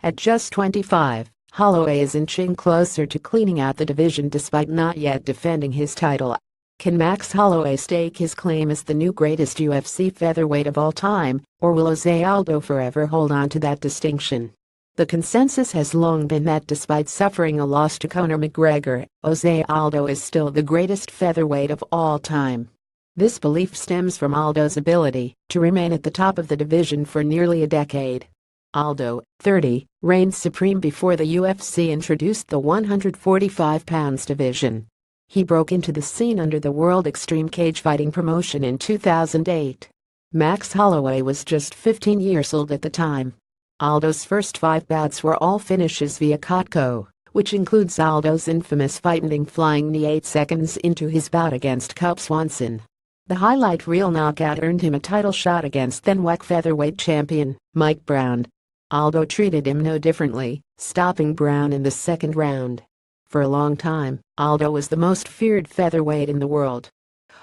At just 25, Holloway is inching closer to cleaning out the division despite not yet defending his title. Can Max Holloway stake his claim as the new greatest UFC featherweight of all time, or will Jose Aldo forever hold on to that distinction? The consensus has long been that despite suffering a loss to Conor McGregor, Jose Aldo is still the greatest featherweight of all time. This belief stems from Aldo's ability to remain at the top of the division for nearly a decade. Aldo, 30, reigned supreme before the UFC introduced the 145 pounds division. He broke into the scene under the World Extreme Cage Fighting promotion in 2008. Max Holloway was just 15 years old at the time. Aldo's first 5 bouts were all finishes via KO, which includes Aldo's infamous fight-ending flying knee 8 seconds into his bout against Cub Swanson. The highlight reel knockout earned him a title shot against then-WEC featherweight champion, Mike Brown. Aldo treated him no differently, stopping Brown in the second round. For a long time, Aldo was the most feared featherweight in the world.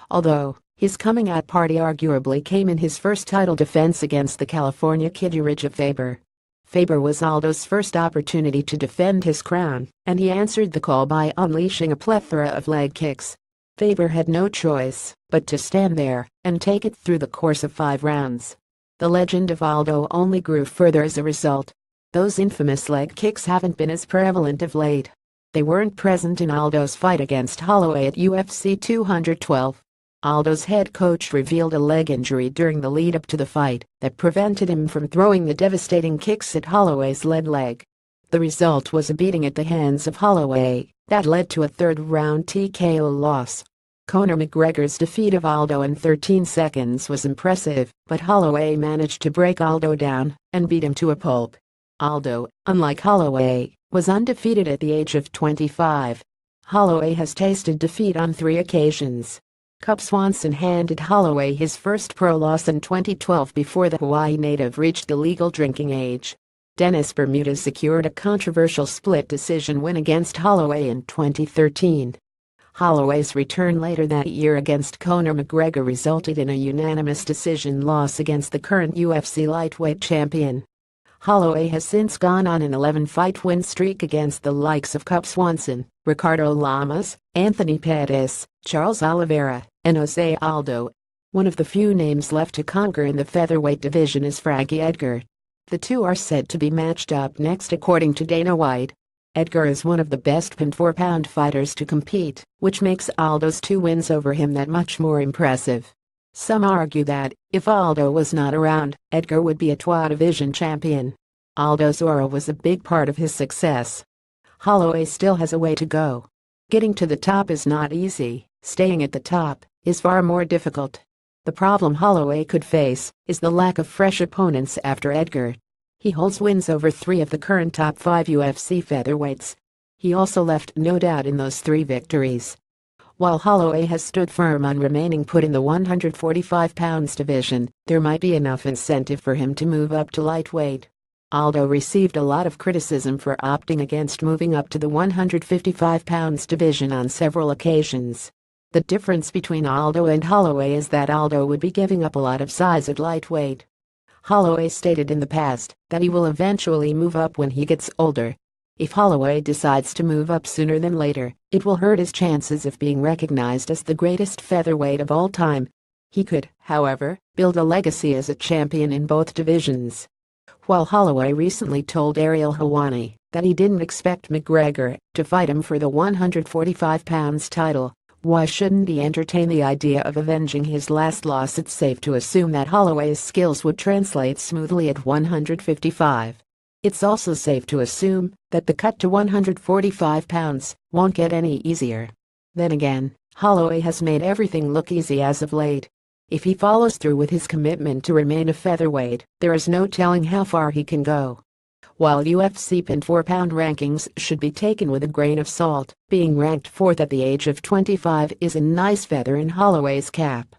Although, his coming-out party arguably came in his first title defense against the California Kid Uriah Faber. Faber was Aldo's first opportunity to defend his crown, and he answered the call by unleashing a plethora of leg kicks. Faber had no choice but to stand there and take it through the course of 5 rounds. The legend of Aldo only grew further as a result. Those infamous leg kicks haven't been as prevalent of late. They weren't present in Aldo's fight against Holloway at UFC 212. Aldo's head coach revealed a leg injury during the lead-up to the fight that prevented him from throwing the devastating kicks at Holloway's lead leg. The result was a beating at the hands of Holloway that led to a third-round TKO loss. Conor McGregor's defeat of Aldo in 13 seconds was impressive, but Holloway managed to break Aldo down and beat him to a pulp. Aldo, unlike Holloway, was undefeated at the age of 25. Holloway has tasted defeat on 3 occasions. Cub Swanson handed Holloway his first pro loss in 2012 before the Hawaii native reached the legal drinking age. Dennis Bermudez secured a controversial split decision win against Holloway in 2013. Holloway's return later that year against Conor McGregor resulted in a unanimous decision loss against the current UFC lightweight champion. Holloway has since gone on an 11-fight win streak against the likes of Cub Swanson, Ricardo Lamas, Anthony Pettis, Charles Oliveira, and Jose Aldo. One of the few names left to conquer in the featherweight division is Frankie Edgar. The two are said to be matched up next according to Dana White. Edgar is one of the best pinned 4-pound fighters to compete, which makes Aldo's 2 wins over him that much more impressive. Some argue that, if Aldo was not around, Edgar would be a 2 division champion. Aldo's aura was a big part of his success. Holloway still has a way to go. Getting to the top is not easy, staying at the top is far more difficult. The problem Holloway could face is the lack of fresh opponents after Edgar. He holds wins over 3 of the current top 5 UFC featherweights. He also left no doubt in those 3 victories. While Holloway has stood firm on remaining put in the 145 pounds division, there might be enough incentive for him to move up to lightweight. Aldo received a lot of criticism for opting against moving up to the 155 pounds division on several occasions. The difference between Aldo and Holloway is that Aldo would be giving up a lot of size at lightweight. Holloway stated in the past that he will eventually move up when he gets older. If Holloway decides to move up sooner than later, it will hurt his chances of being recognized as the greatest featherweight of all time. He could, however, build a legacy as a champion in both divisions. While Holloway recently told Ariel Helwani that he didn't expect McGregor to fight him for the 145 pounds title, why shouldn't he entertain the idea of avenging his last loss? It's safe to assume that Holloway's skills would translate smoothly at 155. It's also safe to assume that the cut to 145 pounds won't get any easier. Then again, Holloway has made everything look easy as of late. If he follows through with his commitment to remain a featherweight, there is no telling how far he can go. While UFC pinned 4-pound rankings should be taken with a grain of salt, being ranked 4th at the age of 25 is a nice feather in Holloway's cap.